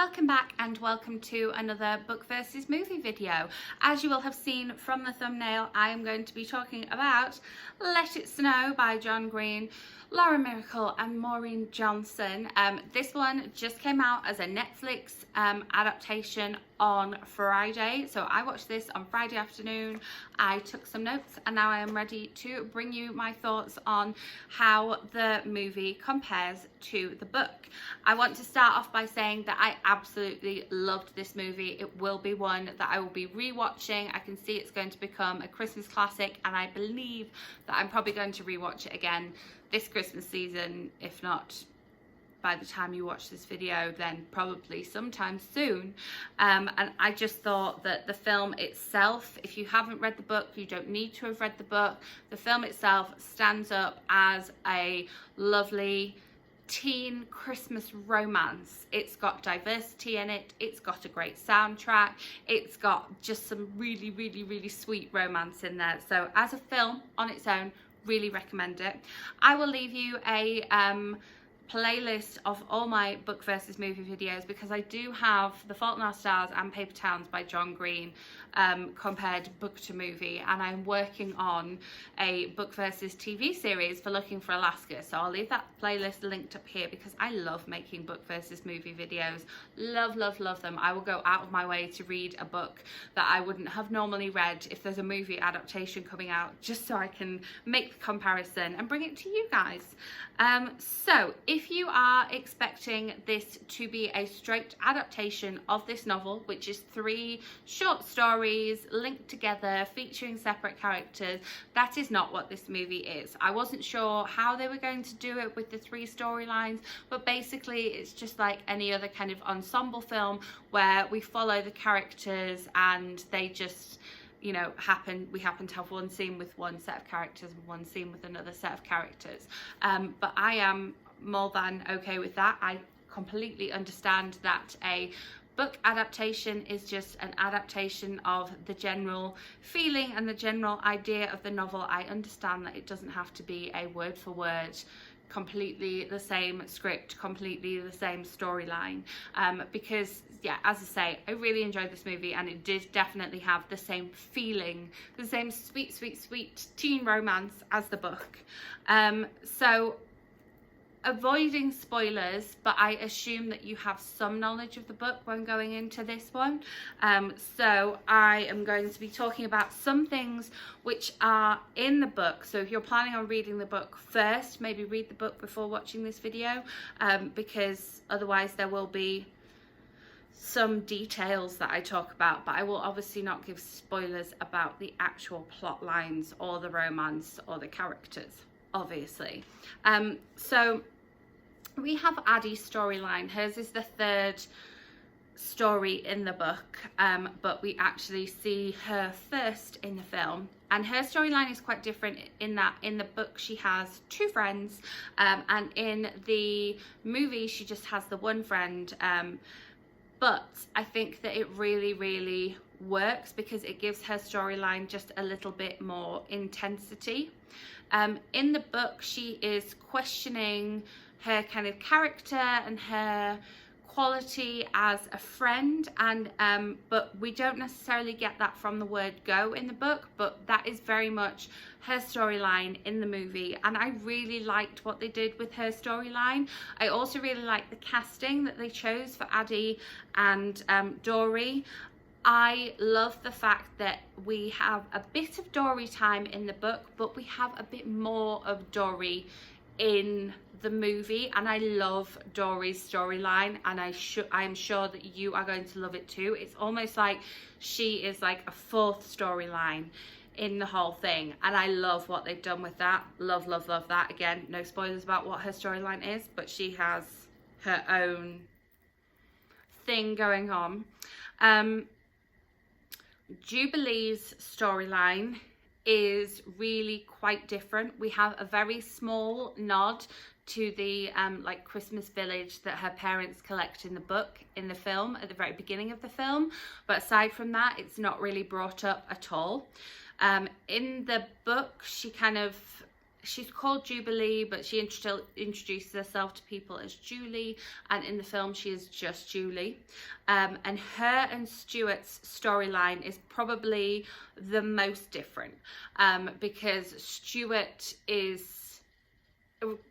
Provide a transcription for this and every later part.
Welcome back and welcome to another book versus movie video. As you will have seen from the thumbnail, I am going to be talking about Let It Snow by John Green, Myracle and Maureen Johnson. This one just came out as a Netflix adaptation on Friday. So I watched this on Friday afternoon. I took some notes and now I am ready to bring you my thoughts on how the movie compares to the book. I want to start off by saying that I absolutely loved this movie. It will be one that I will be rewatching. I can see it's going to become a Christmas classic, and I believe that I'm probably going to rewatch it again this Christmas season, if not by the time you watch this video, then probably sometime soon. And I just thought that the film itself, if you haven't read the book, you don't need to have read the book. The film itself stands up as a lovely teen Christmas romance. It's got diversity in it, it's got a great soundtrack, it's got just some really sweet romance in there. So as a film on its own, really recommend it. I will leave you a playlist of all my book versus movie videos, because I do have The Fault in Our Stars and Paper Towns by John Green compared book to movie, and I'm working on a book versus TV series for Looking for Alaska, so I'll leave that playlist linked up here because I love making book versus movie videos. Love them. I will go out of my way to read a book that I wouldn't have normally read if there's a movie adaptation coming out, just so I can make the comparison and bring it to you guys. So if you are expecting this to be a straight adaptation of this novel, which is 3 short stories linked together featuring separate characters, that is not what this movie is. I wasn't sure how they were going to do it with the 3 storylines, but basically it's just like any other kind of ensemble film where we follow the characters and they just, you know, we happen to have one scene with one set of characters and one scene with another set of characters. But I am more than okay with that. I completely understand that a book adaptation is just an adaptation of the general feeling and the general idea of the novel. I understand that it doesn't have to be a word for word completely the same script, completely the same storyline, because yeah, as I say, I really enjoyed this movie and it did definitely have the same feeling, the same sweet teen romance as the book. So avoiding spoilers, but I assume that you have some knowledge of the book when going into this one. So I am going to be talking about some things which are in the book. So if you're planning on reading the book first, maybe read the book before watching this video, because otherwise there will be some details that I talk about, but I will obviously not give spoilers about the actual plot lines or the romance or the characters, obviously. So we have Addie's storyline. Hers is the 3rd story in the book, but we actually see her first in the film, and her storyline is quite different in that in the book she has 2 friends, and in the movie she just has the one friend, but I think that it really works because it gives her storyline just a little bit more intensity. In the book she is questioning her kind of character and her quality as a friend, and but we don't necessarily get that from the word go in the book, but that is very much her storyline in the movie, and I really liked what they did with her storyline. I also really liked the casting that they chose for Addie and Dory. I love the fact that we have a bit of Dory time in the book, but we have a bit more of Dory in the movie, and I love Dory's storyline, and I am sure that you are going to love it too. It's almost like she is like a 4th storyline in the whole thing, and I love what they've done with that. Love that. Again, no spoilers about what her storyline is, but she has her own thing going on. Jubilee's storyline is really quite different. We have a very small nod to the like Christmas village that her parents collect in the book, in the film, at the very beginning of the film, but aside from that it's not really brought up at all. In the book she kind of she's called Jubilee, but she introduces herself to people as Julie, and in the film she is just Julie. And her and Stuart's storyline is probably the most different, because Stuart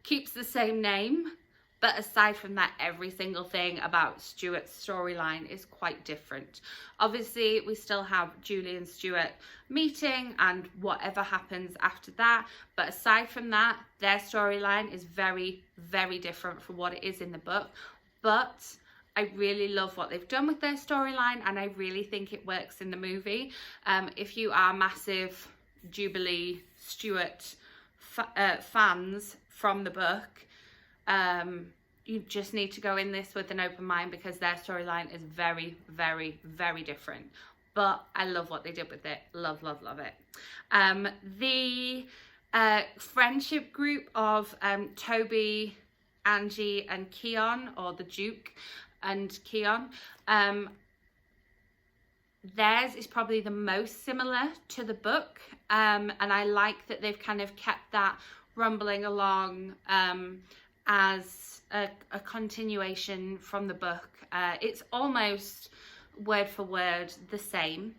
keeps the same name, but aside from that, every single thing about Stuart's storyline is quite different. Obviously, we still have Julie and Stuart meeting and whatever happens after that. But aside from that, their storyline is very, very different from what it is in the book. But I really love what they've done with their storyline, and I really think it works in the movie. If you are massive Jubilee Stuart fans from the book, you just need to go in this with an open mind, because their storyline is very, very, very different. But I love what they did with it. Love, love, love it. The friendship group of Toby, Angie and Keon, or the Duke and Keon, theirs is probably the most similar to the book, and I like that they've kind of kept that rumbling along as a continuation from the book. It's almost word for word the same,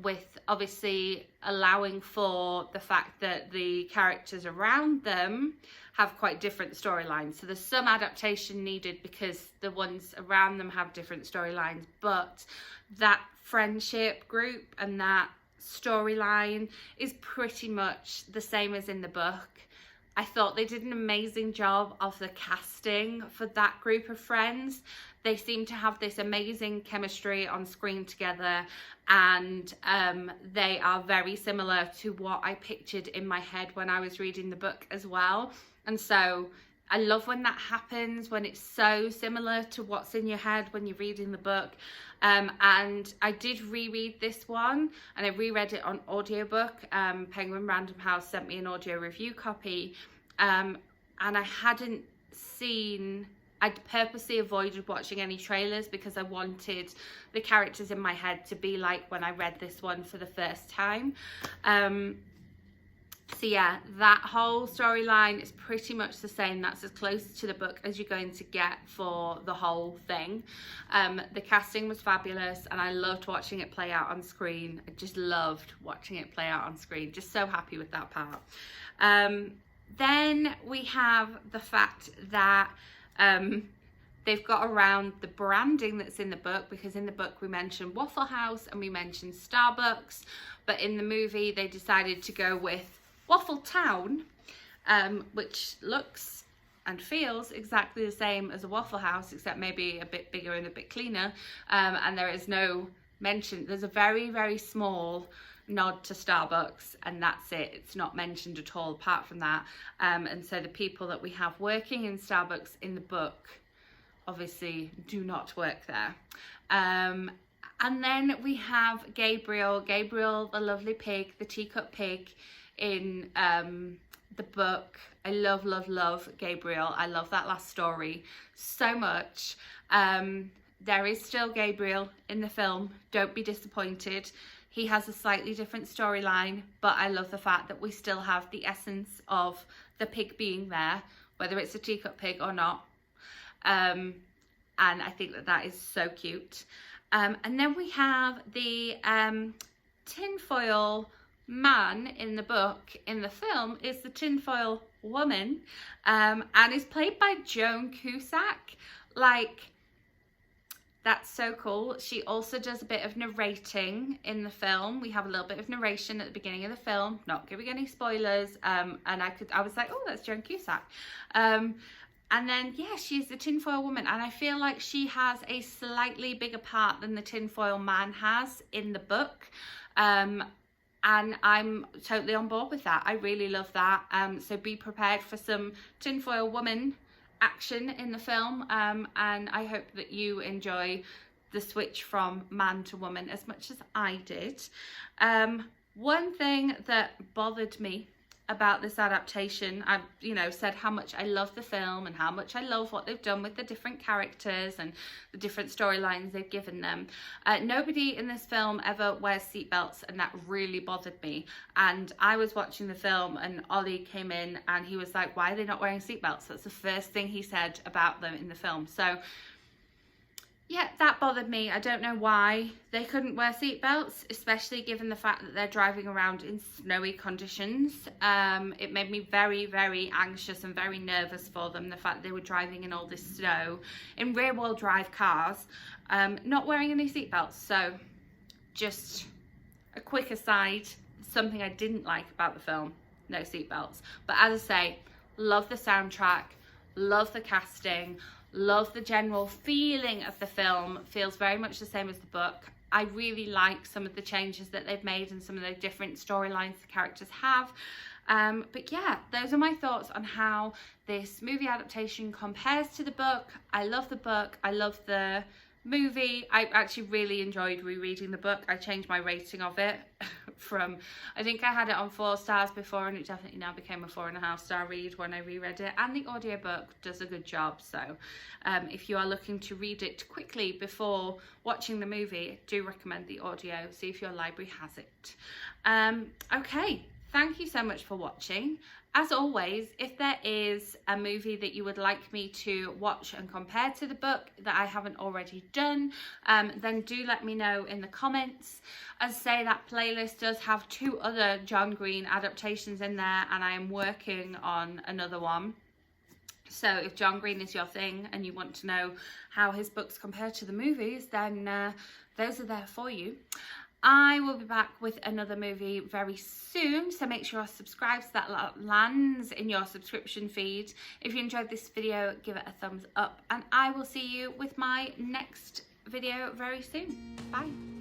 with obviously allowing for the fact that the characters around them have quite different storylines. So there's some adaptation needed because the ones around them have different storylines, but that friendship group and that storyline is pretty much the same as in the book. I thought they did an amazing job of the casting for that group of friends. They seem to have this amazing chemistry on screen together, and they are very similar to what I pictured in my head when I was reading the book as well. And so I love when that happens, when it's so similar to what's in your head when you're reading the book. And I did reread this one, and I reread it on audiobook. Penguin Random House sent me an audio review copy, and I'd purposely avoided watching any trailers because I wanted the characters in my head to be like when I read this one for the first time. So yeah, that whole storyline is pretty much the same. That's as close to the book as you're going to get for the whole thing. The casting was fabulous, and I loved watching it play out on screen. I just loved watching it play out on screen. Just so happy with that part. Then we have the fact that they've got around the branding that's in the book, because in the book we mentioned Waffle House and we mentioned Starbucks, but in the movie they decided to go with Waffle Town, which looks and feels exactly the same as a Waffle House, except maybe a bit bigger and a bit cleaner. And there is no mention. There's a very, very small nod to Starbucks, and that's it. It's not mentioned at all apart from that. And so the people that we have working in Starbucks in the book obviously do not work there. And then we have Gabriel, the lovely pig, the teacup pig in the book. I love, love, love Gabriel. I love that last story so much. There is still Gabriel in the film. Don't be disappointed. He has a slightly different storyline, but I love the fact that we still have the essence of the pig being there, whether it's a teacup pig or not. And I think that that is so cute. And then we have the tinfoil man in the book. In the film is the tinfoil woman, and is played by Joan Cusack. Like, that's so cool. She also does a bit of narrating in the film. We have a little bit of narration at the beginning of the film, not giving any spoilers. And I was like, oh, that's Joan Cusack. And then, yeah, she's the tinfoil woman, and I feel like she has a slightly bigger part than the tinfoil man has in the book. And I'm totally on board with that. I really love that. So be prepared for some tinfoil woman action in the film, and I hope that you enjoy the switch from man to woman as much as I did. One thing that bothered me about this adaptation. I've, you know, said how much I love the film and how much I love what they've done with the different characters and the different storylines they've given them. Nobody in this film ever wears seatbelts, and that really bothered me. And I was watching the film and Ollie came in and he was like, why are they not wearing seatbelts? That's the first thing he said about them in the film. So yeah, that bothered me. I don't know why they couldn't wear seatbelts, especially given the fact that they're driving around in snowy conditions. It made me very, very anxious and very nervous for them, the fact that they were driving in all this snow in rear-wheel drive cars, not wearing any seatbelts. So just a quick aside, something I didn't like about the film, no seatbelts. But as I say, love the soundtrack, love the casting, love the general feeling of the film. Feels very much the same as the book. I really like some of the changes that they've made and some of the different storylines the characters have. But yeah, those are my thoughts on how this movie adaptation compares to the book. I love the book. I love the movie. I actually really enjoyed rereading the book. I changed my rating of it from, I think I had it on 4 stars before, and it definitely now became a 4.5 star read when I reread it, and the audiobook does a good job. So if you are looking to read it quickly before watching the movie, do recommend the audio, see if your library has it. Okay, thank you so much for watching. As always, if there is a movie that you would like me to watch and compare to the book that I haven't already done, then do let me know in the comments. As I say, that playlist does have 2 other John Green adaptations in there, and I am working on another one. So if John Green is your thing and you want to know how his books compare to the movies, then those are there for you. I will be back with another movie very soon, so make sure you subscribe so that lands in your subscription feed. If you enjoyed this video, give it a thumbs up, and I will see you with my next video very soon. Bye.